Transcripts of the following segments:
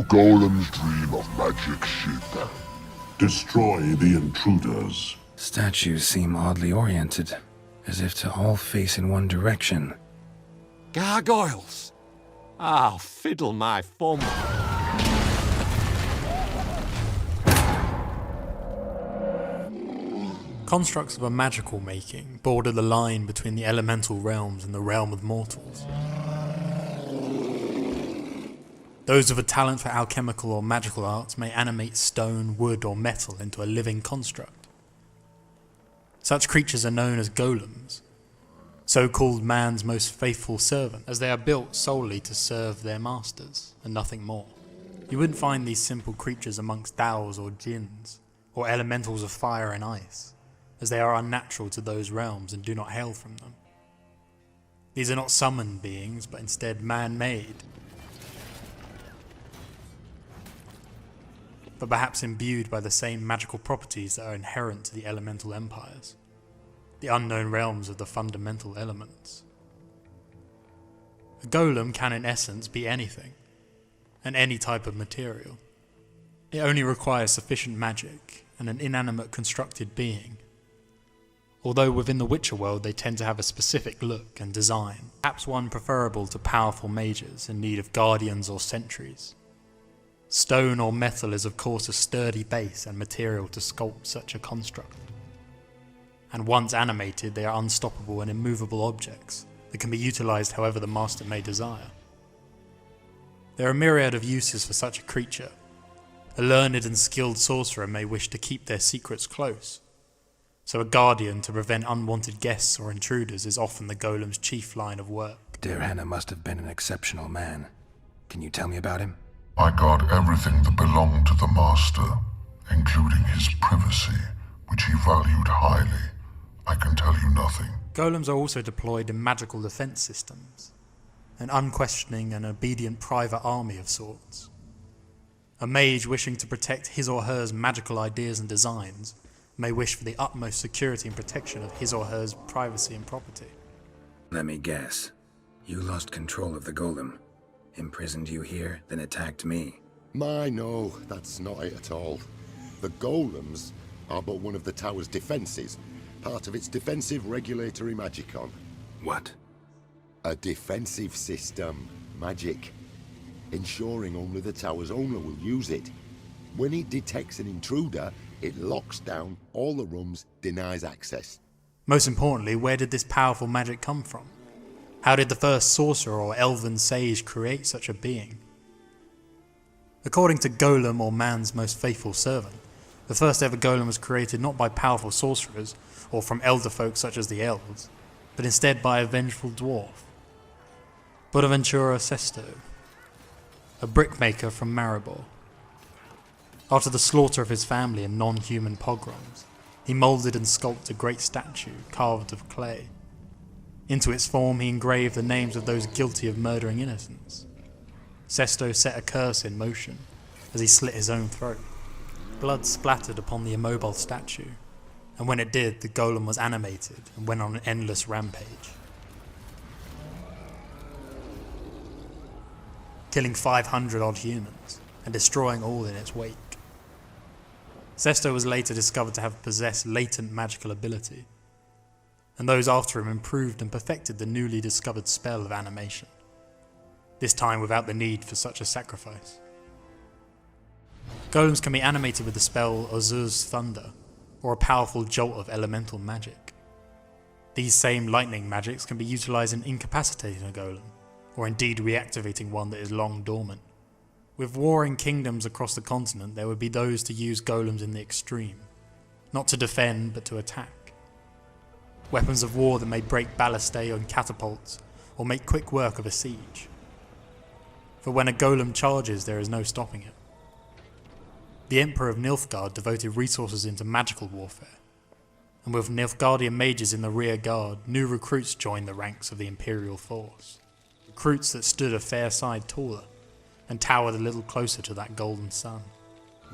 golems dream of magic ship. Destroy the intruders. Statues seem oddly oriented, as if to all face in one direction. Gargoyles! I'll fiddle my thumb. Constructs of a magical making border the line between the elemental realms and the realm of mortals. Those with a talent for alchemical or magical arts may animate stone, wood or metal into a living construct. Such creatures are known as golems, so-called man's most faithful servant, as they are built solely to serve their masters, and nothing more. You wouldn't find these simple creatures amongst dhows or jinns, or elementals of fire and ice, as they are unnatural to those realms and do not hail from them. These are not summoned beings, but instead man-made, but perhaps imbued by the same magical properties that are inherent to the elemental empires, the unknown realms of the fundamental elements. A golem can in essence be anything, and any type of material. It only requires sufficient magic and an inanimate constructed being. Although within the Witcher world they tend to have a specific look and design, perhaps one preferable to powerful mages in need of guardians or sentries. Stone or metal is of course a sturdy base and material to sculpt such a construct. And once animated, they are unstoppable and immovable objects that can be utilised however the master may desire. There are a myriad of uses for such a creature. A learned and skilled sorcerer may wish to keep their secrets close, so a guardian to prevent unwanted guests or intruders is often the golem's chief line of work. Dirhanna must have been an exceptional man. Can you tell me about him? I guard everything that belonged to the master, including his privacy, which he valued highly. I can tell you nothing. Golems are also deployed in magical defense systems, an unquestioning and obedient private army of sorts. A mage wishing to protect his or her magical ideas and designs may wish for the utmost security and protection of his or her privacy and property. Let me guess. You lost control of the golem, imprisoned you here, then attacked me. No, that's not it at all. The golems are but one of the tower's defences, part of its defensive regulatory magicon. What? A defensive system, magic, ensuring only the tower's owner will use it. When it detects an intruder, it locks down all the rooms, denies access. Most importantly, where did this powerful magic come from? How did the first sorcerer or elven sage create such a being? According to Golem, or man's most faithful servant, the first ever golem was created not by powerful sorcerers or from elder folk such as the elves, but instead by a vengeful dwarf, Bonaventura Sesto, a brickmaker from Maribor. After the slaughter of his family in non-human pogroms, he moulded and sculpted a great statue carved of clay. Into its form he engraved the names of those guilty of murdering innocents. Sesto set a curse in motion as he slit his own throat. Blood splattered upon the immobile statue, and when it did, the golem was animated and went on an endless rampage, killing 500 odd humans and destroying all in its wake. Sesto was later discovered to have possessed latent magical ability, and those after him improved and perfected the newly discovered spell of animation, this time without the need for such a sacrifice. Golems can be animated with the spell Ozur's Thunder, or a powerful jolt of elemental magic. These same lightning magics can be utilised in incapacitating a golem, or indeed reactivating one that is long dormant. With warring kingdoms across the continent, there would be those to use golems in the extreme, not to defend but to attack. Weapons of war that may break ballistae on catapults, or make quick work of a siege. For when a golem charges, there is no stopping it. The Emperor of Nilfgaard devoted resources into magical warfare, and with Nilfgaardian mages in the rear guard, new recruits joined the ranks of the Imperial force. Recruits that stood a fair side taller, and towered a little closer to that golden sun.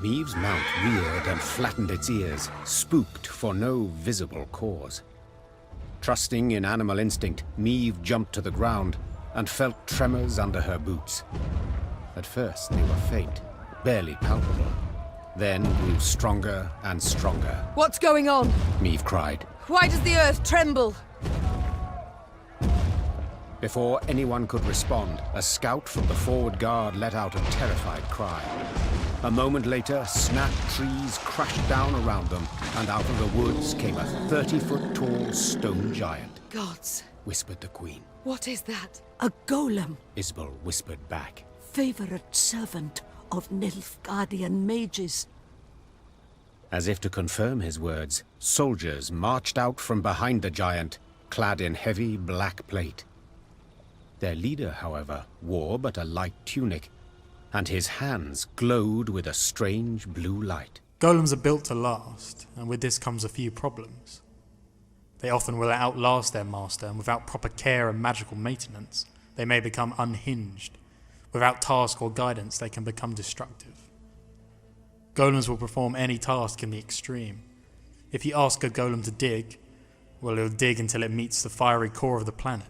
Meave's mount reared and flattened its ears, spooked for no visible cause. Trusting in animal instinct, Meave jumped to the ground and felt tremors under her boots. At first, they were faint, barely palpable. Then grew stronger and stronger. What's going on? Meve cried. Why does the earth tremble? Before anyone could respond, a scout from the forward guard let out a terrified cry. A moment later, snapped trees crashed down around them, and out of the woods came a 30-foot-tall stone giant. Gods, Whispered the queen. what is that? A golem, Isbel whispered back. favorite servant of Nilfgaardian mages. As if to confirm his words, soldiers marched out from behind the giant, clad in heavy black plate. Their leader, however, wore but a light tunic, and his hands glowed with a strange blue light. Golems are built to last, and with this comes a few problems. They often will outlast their master, and without proper care and magical maintenance, they may become unhinged. Without task or guidance, they can become destructive. Golems will perform any task in the extreme. If you ask a golem to dig, well, it'll dig until it meets the fiery core of the planet.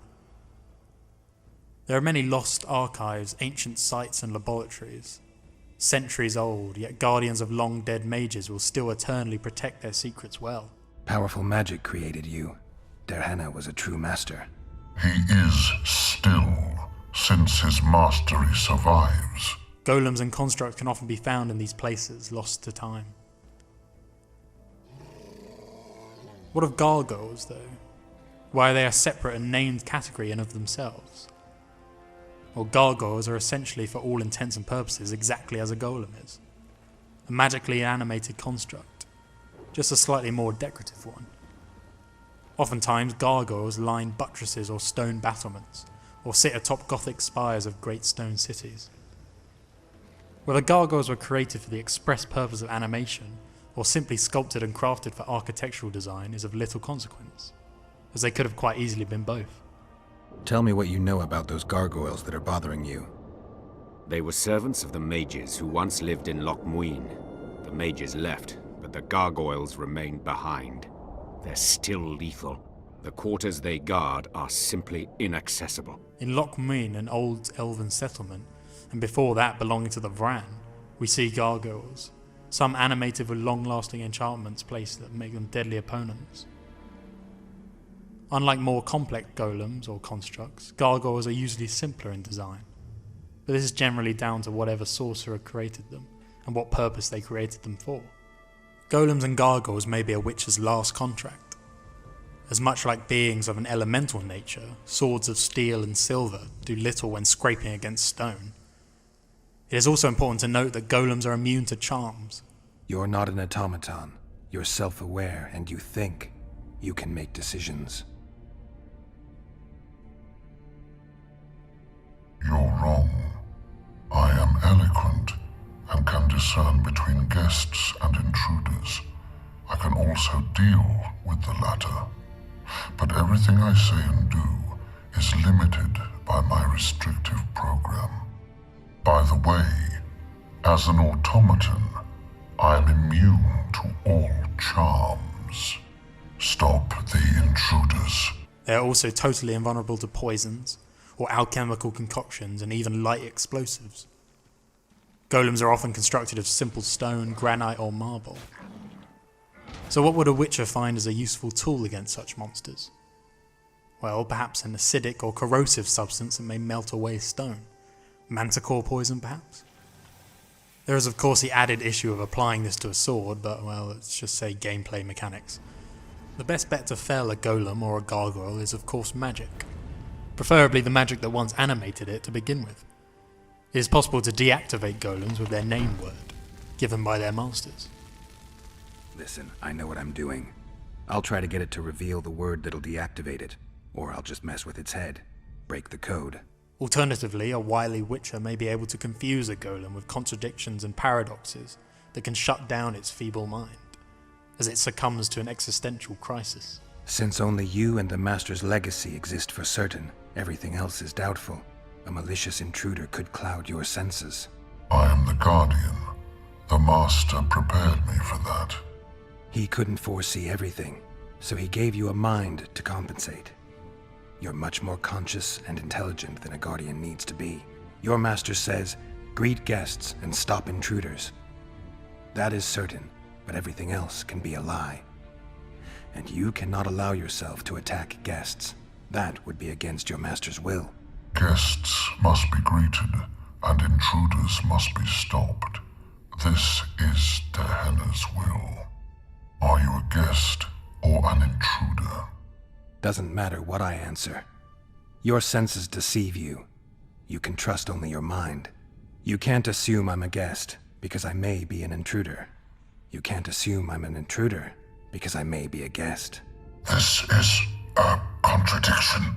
There are many lost archives, ancient sites and laboratories. Centuries old, yet guardians of long-dead mages will still eternally protect their secrets well. Powerful magic created you. Derhana was a true master. He is still, since his mastery survives. Golems and constructs can often be found in these places, lost to time. What of gargoyles, though? Why are they a separate and named category in of themselves? Well, gargoyles are essentially, for all intents and purposes, exactly as a golem is. A magically animated construct, just a slightly more decorative one. Oftentimes, gargoyles line buttresses or stone battlements, or sit atop Gothic spires of great stone cities. Whether gargoyles were created for the express purpose of animation, or simply sculpted and crafted for architectural design, is of little consequence, as they could have quite easily been both. Tell me what you know about those gargoyles that are bothering you. They were servants of the mages who once lived in Loch Muin. The mages left, but the gargoyles remained behind. They're still lethal. The quarters they guard are simply inaccessible. In Loch Muin, an old elven settlement, and before that belonging to the Vran, we see gargoyles, some animated with long-lasting enchantments placed that make them deadly opponents. Unlike more complex golems or constructs, gargoyles are usually simpler in design, but this is generally down to whatever sorcerer created them and what purpose they created them for. Golems and gargoyles may be a witcher's last contract. As much like beings of an elemental nature, swords of steel and silver do little when scraping against stone. It is also important to note that golems are immune to charms. You're not an automaton. You're self-aware and you think. You can make decisions. You're wrong. I am eloquent and can discern between guests and intruders. I can also deal with the latter. But everything I say and do is limited by my restrictive program. By the way, as an automaton, I am immune to all charms. Stop the intruders. They are also totally invulnerable to poisons, or alchemical concoctions, and even light explosives. Golems are often constructed of simple stone, granite, or marble. So what would a witcher find as a useful tool against such monsters? Well, perhaps an acidic or corrosive substance that may melt away stone. Manticore poison, perhaps? There is of course the added issue of applying this to a sword, but well, let's just say gameplay mechanics. The best bet to fell a golem or a gargoyle is of course magic. Preferably the magic that once animated it to begin with. It is possible to deactivate golems with their name word, given by their masters. Listen, I know what I'm doing. I'll try to get it to reveal the word that'll deactivate it, or I'll just mess with its head. Break the code. Alternatively, a wily witcher may be able to confuse a golem with contradictions and paradoxes that can shut down its feeble mind, as it succumbs to an existential crisis. Since only you and the Master's legacy exist for certain, everything else is doubtful. A malicious intruder could cloud your senses. I am the Guardian. The Master prepared me for that. He couldn't foresee everything, so he gave you a mind to compensate. You're much more conscious and intelligent than a Guardian needs to be. Your Master says, Greet guests and stop intruders. That is certain, but everything else can be a lie. And you cannot allow yourself to attack guests. That would be against your master's will. Guests must be greeted, and intruders must be stopped. This is Tehenna's will. Are you a guest or an intruder? Doesn't matter what I answer. Your senses deceive you. You can trust only your mind. You can't assume I'm a guest, because I may be an intruder. You can't assume I'm an intruder, because I may be a guest. This is a contradiction,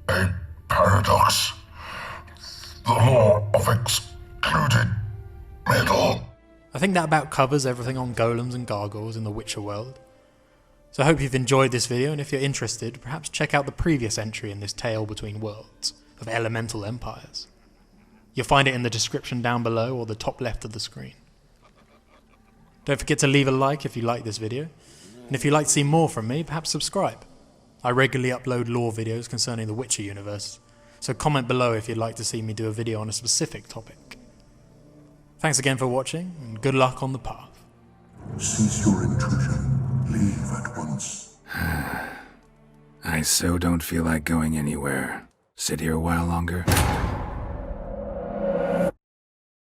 a paradox. The law of excluded middle. I think that about covers everything on golems and gargoyles in the Witcher world. So I hope you've enjoyed this video, and if you're interested, perhaps check out the previous entry in this tale between worlds of elemental empires. You'll find it in the description down below or the top left of the screen. Don't forget to leave a like if you like this video, and if you'd like to see more from me, perhaps subscribe. I regularly upload lore videos concerning the Witcher universe, so comment below if you'd like to see me do a video on a specific topic. Thanks again for watching, and good luck on the path. Cease your intrusion. Leave at once. I so don't feel like going anywhere. Sit here a while longer.